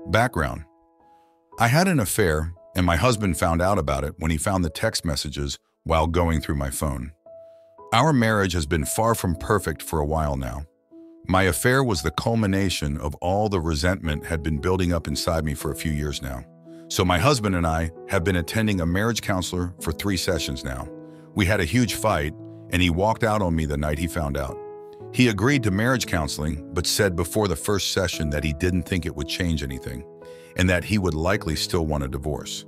Background. I had an affair, and my husband found out about it when he found the text messages while going through my phone. Our marriage has been far from perfect for a while now. My affair was the culmination of all the resentment had been building up inside me for a few years now. So my husband and I have been attending a marriage counselor for 3 sessions now. We had a huge fight, and he walked out on me the night he found out. He agreed to marriage counseling, but said before the first session that he didn't think it would change anything, and that he would likely still want a divorce.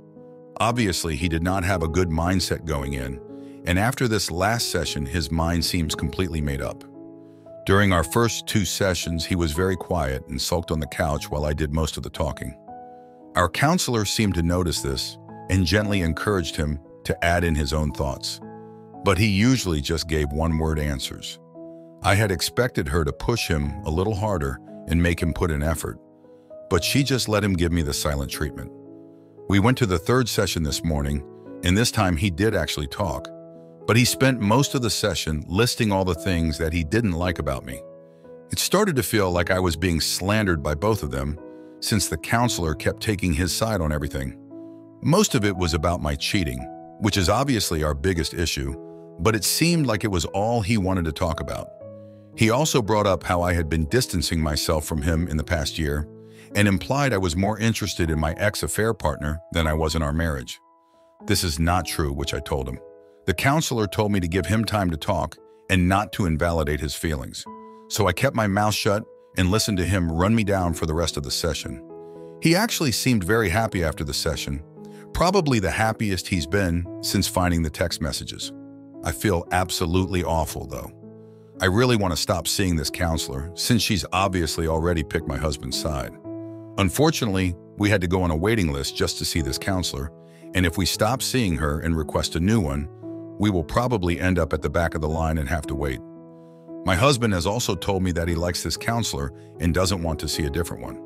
Obviously, he did not have a good mindset going in, and after this last session, his mind seems completely made up. During our first 2 sessions, he was very quiet and sulked on the couch while I did most of the talking. Our counselor seemed to notice this and gently encouraged him to add in his own thoughts, but he usually just gave one-word answers. I had expected her to push him a little harder and make him put in effort, but she just let him give me the silent treatment. We went to the 3rd session this morning, and this time he did actually talk, but he spent most of the session listing all the things that he didn't like about me. It started to feel like I was being slandered by both of them, since the counselor kept taking his side on everything. Most of it was about my cheating, which is obviously our biggest issue, but it seemed like it was all he wanted to talk about. He also brought up how I had been distancing myself from him in the past year, and implied I was more interested in my ex-affair partner than I was in our marriage. This is not true, which I told him. The counselor told me to give him time to talk and not to invalidate his feelings. So I kept my mouth shut and listened to him run me down for the rest of the session. He actually seemed very happy after the session, probably the happiest he's been since finding the text messages. I feel absolutely awful, though. I really want to stop seeing this counselor, since she's obviously already picked my husband's side. Unfortunately, we had to go on a waiting list just to see this counselor, and if we stop seeing her and request a new one, we will probably end up at the back of the line and have to wait. My husband has also told me that he likes this counselor and doesn't want to see a different one.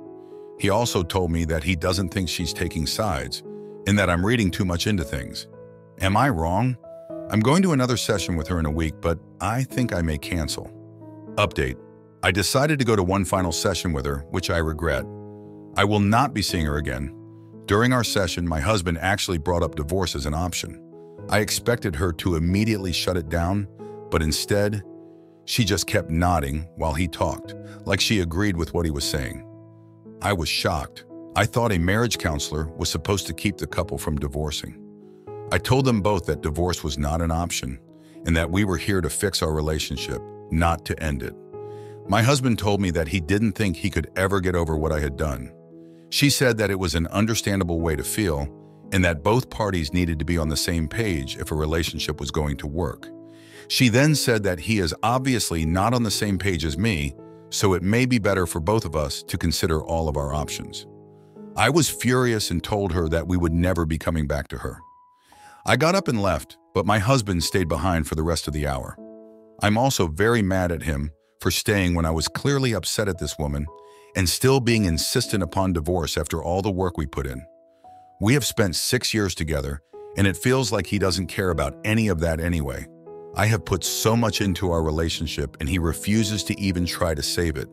He also told me that he doesn't think she's taking sides and that I'm reading too much into things. Am I wrong? I'm going to another session with her in a week, but I think I may cancel. Update. I decided to go to one final session with her, which I regret. I will not be seeing her again. During our session, my husband actually brought up divorce as an option. I expected her to immediately shut it down, but instead, she just kept nodding while he talked, like she agreed with what he was saying. I was shocked. I thought a marriage counselor was supposed to keep the couple from divorcing. I told them both that divorce was not an option and that we were here to fix our relationship, not to end it. My husband told me that he didn't think he could ever get over what I had done. She said that it was an understandable way to feel and that both parties needed to be on the same page if a relationship was going to work. She then said that he is obviously not on the same page as me, so it may be better for both of us to consider all of our options. I was furious and told her that we would never be coming back to her. I got up and left, but my husband stayed behind for the rest of the hour. I'm also very mad at him for staying when I was clearly upset at this woman and still being insistent upon divorce after all the work we put in. We have spent 6 years together, and it feels like he doesn't care about any of that anyway. I have put so much into our relationship, and he refuses to even try to save it.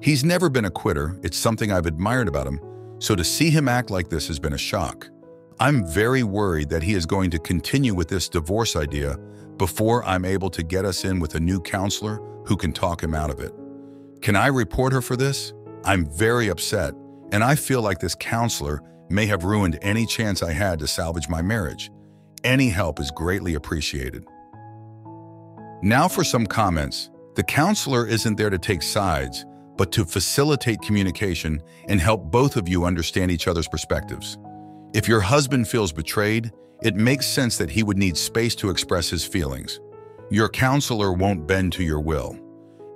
He's never been a quitter. It's something I've admired about him, so to see him act like this has been a shock. I'm very worried that he is going to continue with this divorce idea before I'm able to get us in with a new counselor who can talk him out of it. Can I report her for this? I'm very upset, and I feel like this counselor may have ruined any chance I had to salvage my marriage. Any help is greatly appreciated. Now for some comments. The counselor isn't there to take sides, but to facilitate communication and help both of you understand each other's perspectives. If your husband feels betrayed, it makes sense that he would need space to express his feelings. Your counselor won't bend to your will.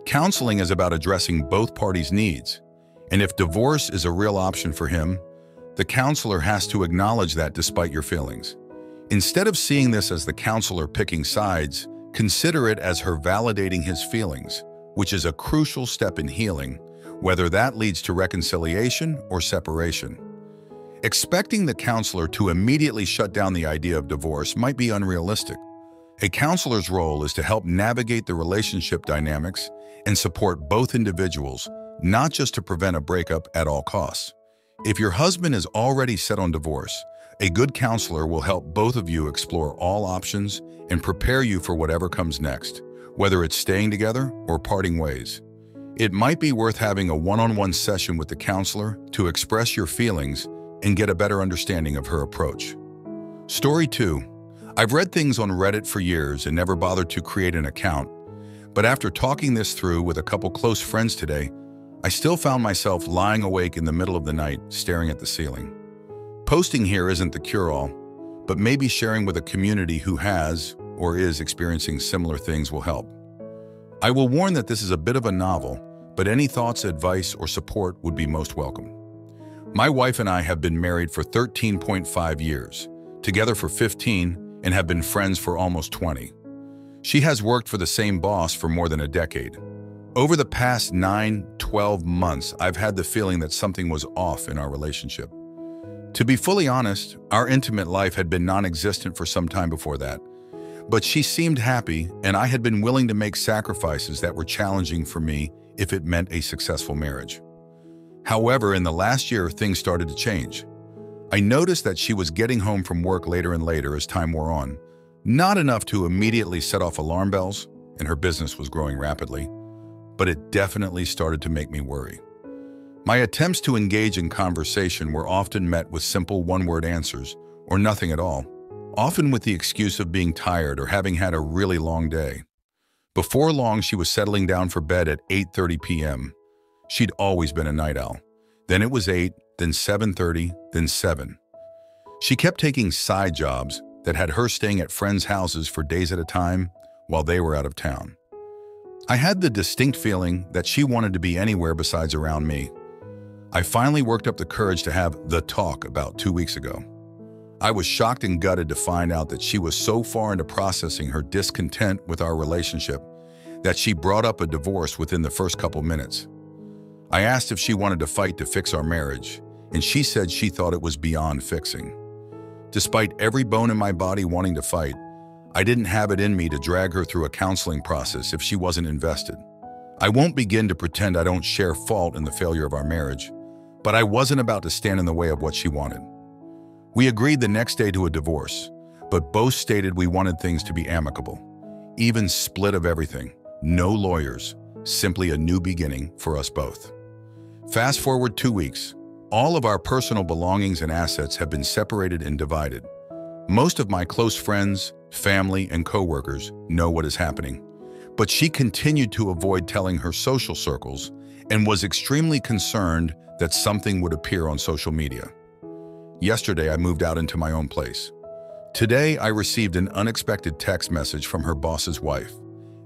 Counseling is about addressing both parties' needs, and if divorce is a real option for him, the counselor has to acknowledge that despite your feelings. Instead of seeing this as the counselor picking sides, consider it as her validating his feelings, which is a crucial step in healing, whether that leads to reconciliation or separation. Expecting the counselor to immediately shut down the idea of divorce might be unrealistic. A counselor's role is to help navigate the relationship dynamics and support both individuals, not just to prevent a breakup at all costs. If your husband is already set on divorce, a good counselor will help both of you explore all options and prepare you for whatever comes next, whether it's staying together or parting ways. It might be worth having a one-on-one session with the counselor to express your feelings and get a better understanding of her approach. Story 2. I've read things on Reddit for years and never bothered to create an account, but after talking this through with a couple close friends today, I still found myself lying awake in the middle of the night, staring at the ceiling. Posting here isn't the cure-all, but maybe sharing with a community who has or is experiencing similar things will help. I will warn that this is a bit of a novel, but any thoughts, advice, or support would be most welcome. My wife and I have been married for 13.5 years, together for 15, and have been friends for almost 20. She has worked for the same boss for more than a decade. Over the past 9-12 months, I've had the feeling that something was off in our relationship. To be fully honest, our intimate life had been non-existent for some time before that, but she seemed happy, and I had been willing to make sacrifices that were challenging for me if it meant a successful marriage. However, in the last year, things started to change. I noticed that she was getting home from work later and later as time wore on, not enough to immediately set off alarm bells, and her business was growing rapidly, but it definitely started to make me worry. My attempts to engage in conversation were often met with simple one-word answers, or nothing at all, often with the excuse of being tired or having had a really long day. Before long, she was settling down for bed at 8:30 p.m. She'd always been a night owl. Then it was 8, then 7:30, then 7. She kept taking side jobs that had her staying at friends' houses for days at a time while they were out of town. I had the distinct feeling that she wanted to be anywhere besides around me. I finally worked up the courage to have the talk about 2 weeks ago. I was shocked and gutted to find out that she was so far into processing her discontent with our relationship that she brought up a divorce within the first couple minutes. I asked if she wanted to fight to fix our marriage, and she said she thought it was beyond fixing. Despite every bone in my body wanting to fight, I didn't have it in me to drag her through a counseling process if she wasn't invested. I won't begin to pretend I don't share fault in the failure of our marriage, but I wasn't about to stand in the way of what she wanted. We agreed the next day to a divorce, but both stated we wanted things to be amicable. Even split of everything, no lawyers, simply a new beginning for us both. Fast forward 2 weeks, all of our personal belongings and assets have been separated and divided. Most of my close friends, family, and coworkers know what is happening, but she continued to avoid telling her social circles and was extremely concerned that something would appear on social media. Yesterday, I moved out into my own place. Today, I received an unexpected text message from her boss's wife.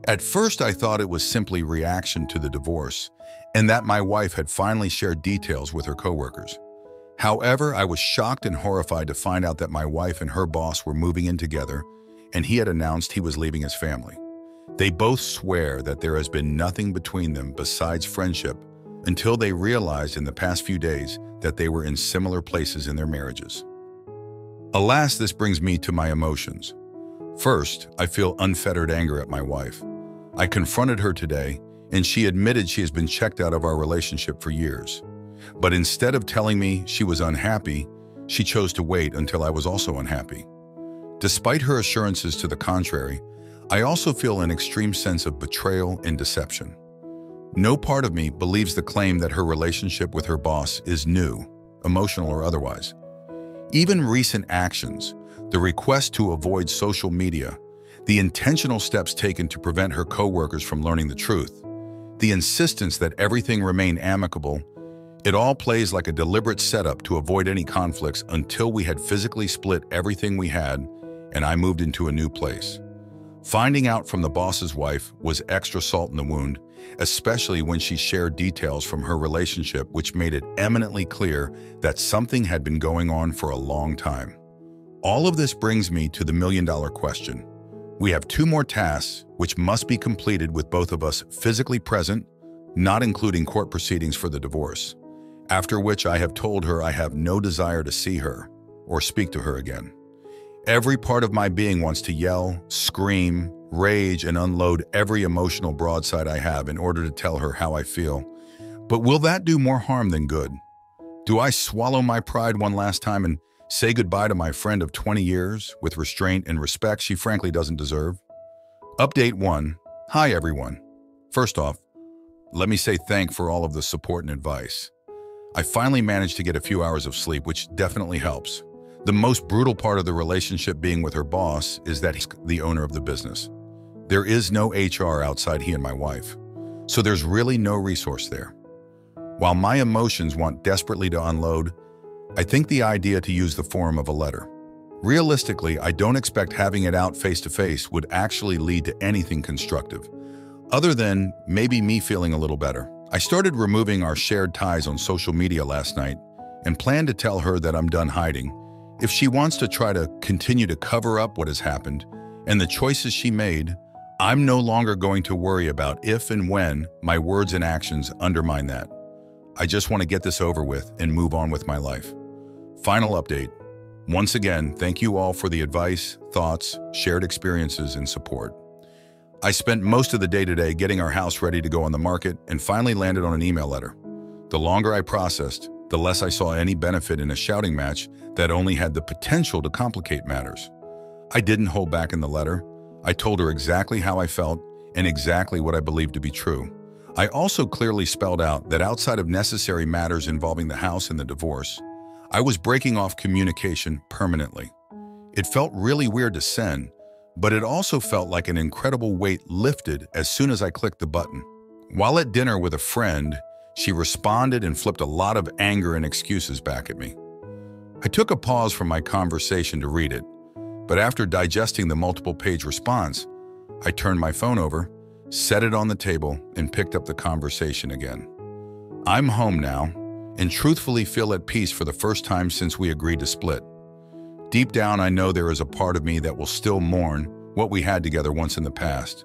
At first, I thought it was simply reaction to the divorce and that my wife had finally shared details with her coworkers. However, I was shocked and horrified to find out that my wife and her boss were moving in together, and he had announced he was leaving his family. They both swear that there has been nothing between them besides friendship until they realized in the past few days that they were in similar places in their marriages. Alas, this brings me to my emotions. First, I feel unfettered anger at my wife. I confronted her today, and she admitted she has been checked out of our relationship for years. But instead of telling me she was unhappy, she chose to wait until I was also unhappy. Despite her assurances to the contrary, I also feel an extreme sense of betrayal and deception. No part of me believes the claim that her relationship with her boss is new, emotional or otherwise. Even recent actions, the request to avoid social media, the intentional steps taken to prevent her coworkers from learning the truth, the insistence that everything remain amicable, it all plays like a deliberate setup to avoid any conflicts until we had physically split everything we had and I moved into a new place. Finding out from the boss's wife was extra salt in the wound, especially when she shared details from her relationship which made it eminently clear that something had been going on for a long time. All of this brings me to the million-dollar question. We have 2 more tasks which must be completed with both of us physically present, not including court proceedings for the divorce, after which I have told her I have no desire to see her or speak to her again. Every part of my being wants to yell, scream, rage, and unload every emotional broadside I have in order to tell her how I feel. But will that do more harm than good? Do I swallow my pride one last time and say goodbye to my friend of 20 years with restraint and respect she frankly doesn't deserve? Update 1. Hi everyone. First off, let me say thank for all of the support and advice. I finally managed to get a few hours of sleep, which definitely helps. The most brutal part of the relationship being with her boss is that he's the owner of the business. There is no HR outside he and my wife, so there's really no resource there. While my emotions want desperately to unload, I think the idea to use the form of a letter. Realistically, I don't expect having it out face-to-face would actually lead to anything constructive, other than maybe me feeling a little better. I started removing our shared ties on social media last night and plan to tell her that I'm done hiding. If she wants to try to continue to cover up what has happened and the choices she made, I'm no longer going to worry about if and when my words and actions undermine that. I just want to get this over with and move on with my life. Final update. Once again, thank you all for the advice, thoughts, shared experiences, and support. I spent most of the day today getting our house ready to go on the market and finally landed on an email letter. The longer I processed, the less I saw any benefit in a shouting match that only had the potential to complicate matters. I didn't hold back in the letter. I told her exactly how I felt and exactly what I believed to be true. I also clearly spelled out that outside of necessary matters involving the house and the divorce, I was breaking off communication permanently. It felt really weird to send, but it also felt like an incredible weight lifted as soon as I clicked the button. While at dinner with a friend, she responded and flipped a lot of anger and excuses back at me. I took a pause from my conversation to read it, but after digesting the multiple-page response, I turned my phone over, set it on the table, and picked up the conversation again. I'm home now, and truthfully feel at peace for the first time since we agreed to split. Deep down, I know there is a part of me that will still mourn what we had together once in the past,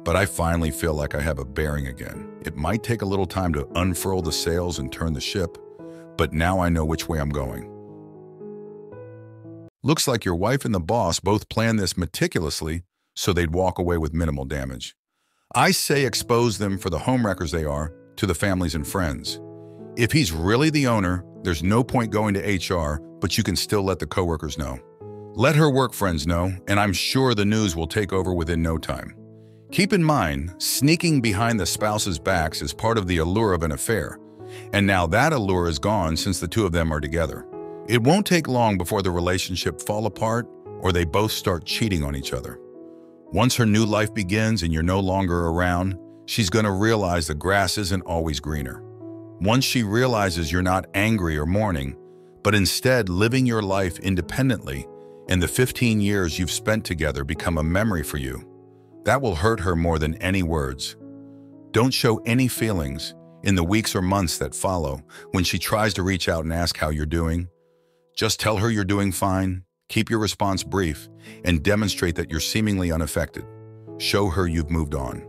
but I finally feel like I have a bearing again. It might take a little time to unfurl the sails and turn the ship, but now I know which way I'm going. Looks like your wife and the boss both planned this meticulously so they'd walk away with minimal damage. I say expose them for the homewreckers they are to the families and friends. If he's really the owner, there's no point going to HR, but you can still let the coworkers know. Let her work friends know, and I'm sure the news will take over within no time. Keep in mind, sneaking behind the spouse's backs is part of the allure of an affair, and now that allure is gone since the two of them are together. It won't take long before the relationship fall apart or they both start cheating on each other. Once her new life begins and you're no longer around, she's going to realize the grass isn't always greener. Once she realizes you're not angry or mourning, but instead living your life independently, and the 15 years you've spent together become a memory for you, that will hurt her more than any words. Don't show any feelings in the weeks or months that follow when she tries to reach out and ask how you're doing. Just tell her you're doing fine, keep your response brief, and demonstrate that you're seemingly unaffected. Show her you've moved on.